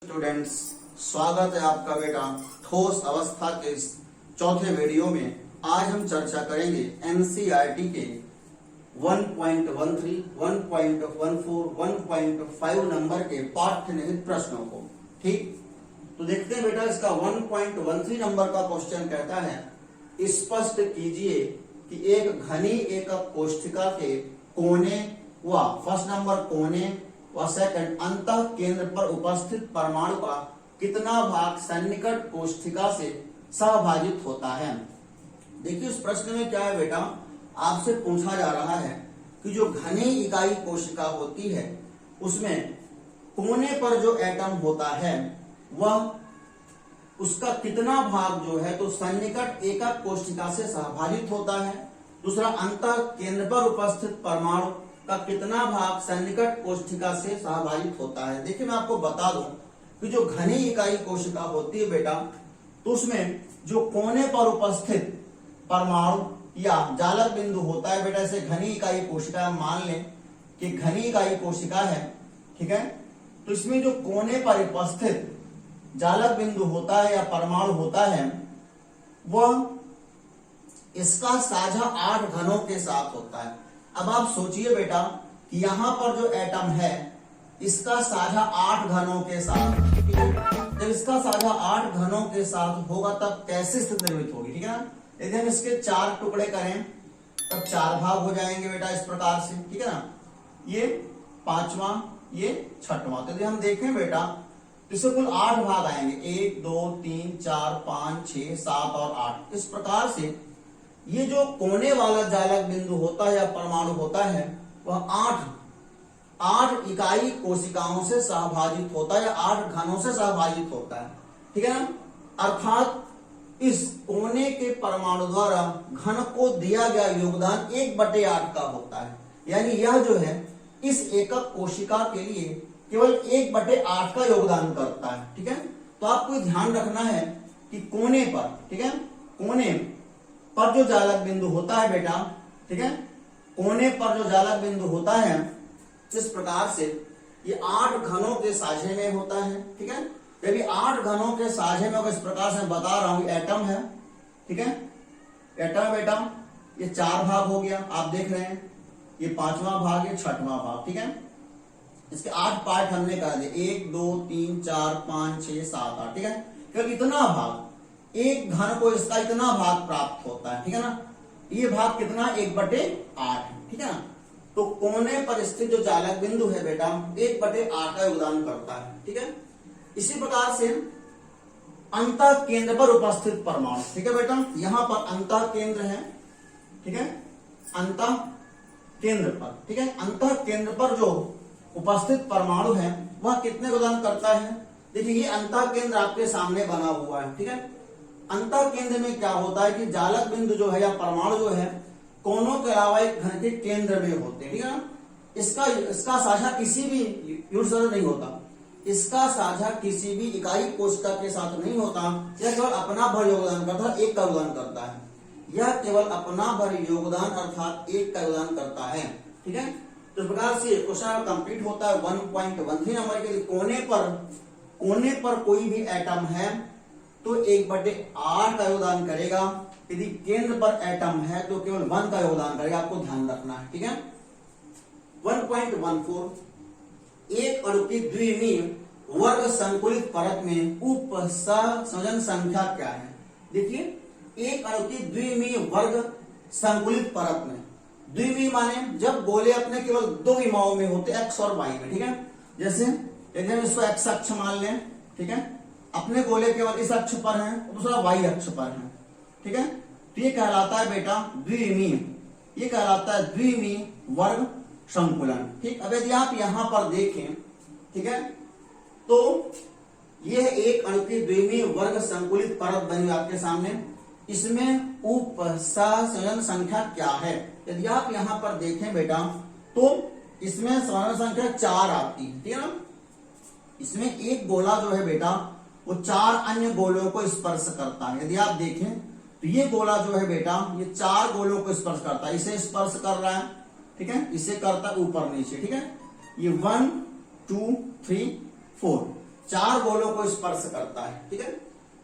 Students, स्वागत है आपका बेटा ठोस अवस्था के इस चौथे वीडियो में। आज हम चर्चा करेंगे एनसीईआरटी के 1.13, 1.14, 1.5 नंबर के पाठ्य निहित प्रश्नों को। ठीक, तो देखते हैं बेटा, इसका 1.13 नंबर का क्वेश्चन कहता है, स्पष्ट कीजिए कि एक घनी एकक कोष्ठिका के कोने व फर्स्ट नंबर कोने व सेकंड अंतः केंद्र पर उपस्थित परमाणु का कितना भाग सन्निकट कोष्ठिका से सहभाजित होता है। देखिए उस प्रश्न में क्या है बेटा, आपसे पूछा जा रहा है कि जो घनी इकाई कोशिका होती है उसमें कोने पर जो एटम होता है वह उसका कितना भाग जो है तो सन्निकट एकक कोशिका से सहभाजित होता है। दूसरा, अंतः केंद्र पर उपस्थित परमाणु का कितना भाग सन्निकट कोशिका से सहभाजित होता है। देखिए मैं आपको बता दूं कि जो घनी इकाई कोशिका होती है बेटा, तो उसमें जो कोने पर उपस्थित परमाणु या जालक बिंदु होता है बेटा, इसे घनी इकाई कोशिका मान लें कि घनी इकाई कोशिका है, ठीक है। तो इसमें जो कोने पर उपस्थित जालक बिंदु होता है या परमाणु होता है वह इसका साझा 8 घनों के साथ होता है। अब आप सोचिए बेटा कि यहां पर जो एटम है इसका साझा 8 घनों के साथ, ठीक है। जब इसका साझा 8 घनों के साथ होगा तब कैसे स्थिति निर्मित होगी, ठीक है ना। यदि हम इसके 4 टुकड़े करें तब 4 भाग हो जाएंगे बेटा इस प्रकार से, ठीक है ना। ये 5वां, ये 6वां। तो यदि हम देखें बेटा तो इससे कुल 8 भाग आएंगे, 1 2 3 4 5 6 7 और 8। इस प्रकार से ये जो कोने वाला जालक बिंदु होता है या परमाणु होता है वह 8 इकाई कोशिकाओं से सहभाजित होता है या 8 घनों से सहभाजित होता है, ठीक है ना। अर्थात इस कोने के परमाणु द्वारा घन को दिया गया योगदान 1/8 का होता है। यानी यह जो है इस एकक कोशिका के लिए केवल 1/8 का योगदान करता है, ठीक है। तो आपको ध्यान रखना है कि कोने पर, ठीक है, कोने पर जो जालक बिंदु होता है बेटा, ठीक है, कोने पर जो जालक बिंदु होता है इस प्रकार से ये 8 घनों के साझे में होता है, ठीक है। यदि 8 घनों के साझे में, इस प्रकार से बता रहा हूं, एटम है, ठीक है, एटम बेटा ये 4 भाग हो गया, आप देख रहे हैं, ये 5वां भाग, ये 6वां भाग, ठीक है। इसके 8 पार्ट हमने कर दिए, 1 2 3 4 5 6 7 8, ठीक है। केवल इतना भाग, एक घन को इसका इतना भाग प्राप्त होता है, ठीक है ना। ये भाग कितना, 1/8, ठीक है ना। तो कोने पर स्थित जो जालक बिंदु है बेटा 1/8 का योगदान करता है, ठीक है। इसी प्रकार से अंतः केंद्र पर उपस्थित परमाणु, ठीक है बेटा, यहां पर अंतः केंद्र है, ठीक है, अंतः केंद्र पर, ठीक है। अंतः केंद्र पर जो उपस्थित परमाणु है वह कितने योगदान करता है। देखिए ये अंतः केंद्र आपके सामने बना हुआ है, ठीक है। अंतः केंद्र में क्या होता है कि जालक बिंदु जो है या परमाणु जो है कोनों के अलावा एक घन के केंद्र में होते हैं, ठीक है ना। इसका साझा किसी भी यूज नहीं होता, इसका साझा किसी भी इकाई कोशिका के साथ नहीं होता। यह केवल अपना भर योगदान करता है, 1 का योगदान करता है। यह केवल अपना भर योगदान अर्थात 1 का योगदान करता है, ठीक है। तो इस प्रकार से क्वेश्चन कंप्लीट होता है 1.13 नंबर के लिए। कोने पर कोई भी एटम है तो 1/8 का योगदान करेगा। यदि केंद्र पर एटम है तो केवल 1 का योगदान करेगा, आपको ध्यान रखना है, ठीक है। 1.14, एक अणु की द्विमीय वर्ग संकुलित परत में उपसंयोजन संख्या क्या है। देखिए एक अणु की द्विमीय वर्ग संकुलित परत में, द्विमीय माने जब गोले अपने केवल 2 विमाओं में होते, x और y में, ठीक है। जैसे यदि हम इसको x अक्ष मान लें, ठीक है, अपने गोले केवल इस अक्ष पर हैं और दूसरा y अक्ष पर है, ठीक है। तो ये कहलाता है बेटा द्विमीय, ये कहलाता है द्विमीय वर्ग संकुलन, ठीक। अब यदि आप यहां पर देखें, ठीक है, तो यह एक अणु की द्विमीय वर्ग संकुलित परत बनी आपके सामने। इसमें उपसंयोजन संख्या क्या है। यदि आप यहां पर देखें बेटा तो इसमें संयोजन संख्या 4 आती है, ठीक है ना। इसमें एक गोला जो है बेटा वो 4 अन्य गोलों को स्पर्श करता है। यदि आप देखें तो ये गोला जो है बेटा ये 4 गोलों को स्पर्श करता है, इसे स्पर्श कर रहा है, ठीक है, इसे करता है ऊपर नीचे, ठीक है। ये 1 2 3 4 4 गोलों को स्पर्श करता है। ठीक है,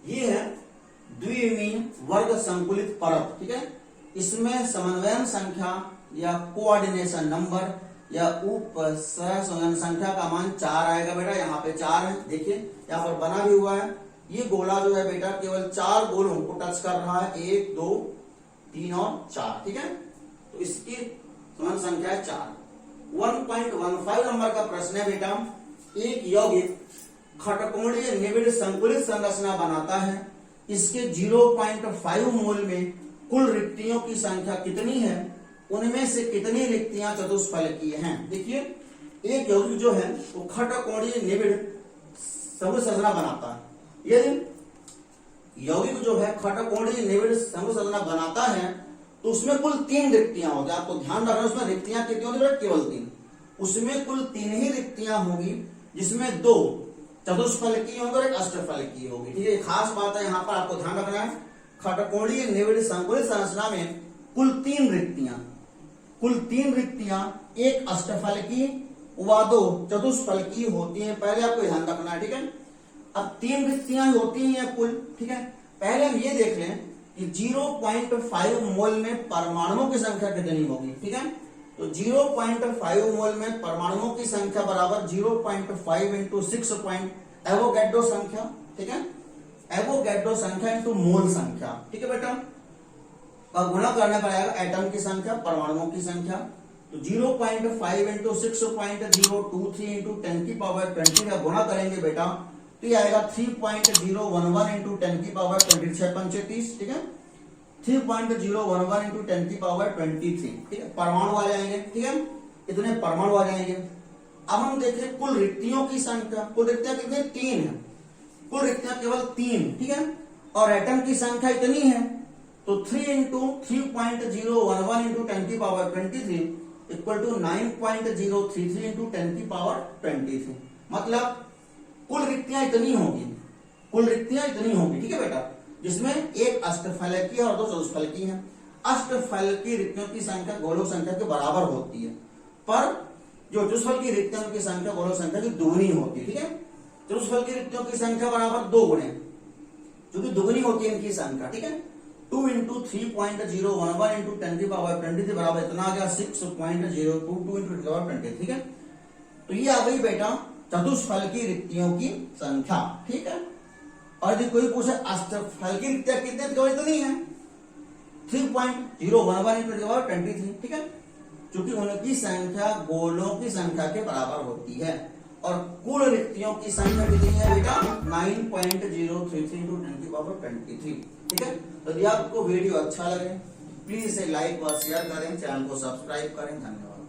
ये है द्विविमीय वर्ग संकुलित परत। ठीक है, इसमें समन्वयन संख्या या कोऑर्डिनेशन नंबर या उप सहसंयोजन संख्या का मान 4 आएगा बेटा। यहाँ पे 4 है, देखिए यहाँ पर बना भी हुआ है। ये गोला जो है बेटा केवल 4 गोलों को टच कर रहा है, 1 2 3 और 4। ठीक है, तो इसकी समान संख्या है 4। 1.15 नंबर का प्रश्न है बेटा, एक यौगिक खटकोणीय निबिड़ संकुलित संरचना बनाता है, इसके 0.5 मोल में कुल रिक्तियों की संख्या कितनी है, उनमें से कितनी रिक्तियां चतुष्फलकीय हैं। देखिए एक यौगिक जो है वो खटकोणीय निबिड़ संकुलित संरचना बनाता है। यदि यौगिक जो है खटकोणीय निबिड़ संकुलित संरचना बनाता है तो उसमें कुल 3 रिक्तियां होगी। आपको ध्यान रखना, उसमें रिक्तियां कितनी होगी? केवल 3। उसमें कुल 3 ही रिक्तियां होगी, जिसमें 2 चतुष्फलकीय होंगे और 1 अष्टफलकीय होगी। ठीक है, खास बात है, यहाँ पर आपको ध्यान रखना है। खटकोणीय निबिड़ संकुलित संरचना में कुल 3 रिक्तियां 1 अष्टफलकीय व 2 चतुष्फलकीय होती हैं। पहले आपको ध्यान रखना है। ठीक है, अब 3 रिक्तियां होती हैं कुल। ठीक है, पहले हम ये देख लें कि 0.5 मोल में परमाणुओं की संख्या कितनी होगी। ठीक है, तो 0.5 मोल में परमाणुओं की संख्या बराबर 0.5 इंटू 6 एवोगैड्रो संख्या। ठीक है, एवोगैड्रो संख्या इंटू मोल संख्या। ठीक है बेटा, अब गुणा करने पर आएगा एटम की संख्या, परमाणुओं की संख्या। तो 0.5 इंटू 6.023 इंटू 10 की पावर 20 का गुणा करेंगे बेटा तो ये आएगा 3.011 इंटू 10 की पावर 26 35। ठीक है, 3.011 इंटू 10 की पावर 23। ठीक है, परमाणु आ जाएंगे। ठीक है, इतने परमाणु आ जाएंगे। अब हम देखें कुल रिक्तियों की संख्या। कुल रिक्तियां कितनी? 3 है। कुल रिक्तियां केवल 3। ठीक है, और एटम की संख्या इतनी है तो 3 इंटू 3.011 इंटू 10 की पावर 23 इक्वल टू 9.033 इंटू 10 की पावर 23। मतलब कुल रिक्तियां इतनी होगी। कुल रिक्तियां इतनी होगी। ठीक है बेटा, जिसमें 1 अष्टफलकीय और 2 चतुष्फलकीय है। अष्टफलकीय रिक्तियों की संख्या गोलोक संख्या के बराबर होती है, पर जो चतुष्फलकीय रिक्तियों की संख्या गोलोक संख्या की दुगनी होती है। ठीक है, चतुष्फलकीय रिक्तियों की संख्या बराबर 2 गुणे, क्योंकि दुगनी होती है इनकी संख्या। ठीक है, 2 इंटू 3.011 इंटू 10 की पावर 23 बराबर इतना आ गया 6.022 इंटू 10 की पावर 20। ठीक है, तो ये आ गई बेटा चतुष्फलकीय रिक्तियों की संख्या। ठीक है, और यदि कोई पूछे अष्टफलकीय रिक्तियां कितने, तो इतनी है 3.011 इंटू 10 की पावर 23। ठीक है, क्योंकि उनकी संख्या गोलों की संख्या के बराबर होती है। और कुल रिक्तियों की संख्या कितनी है बेटा? 9.033 इंटू 10 की पावर 23। ठीक है, तो यदि आपको वीडियो अच्छा लगे प्लीज इसे लाइक और शेयर करें, चैनल को सब्सक्राइब करें। धन्यवाद।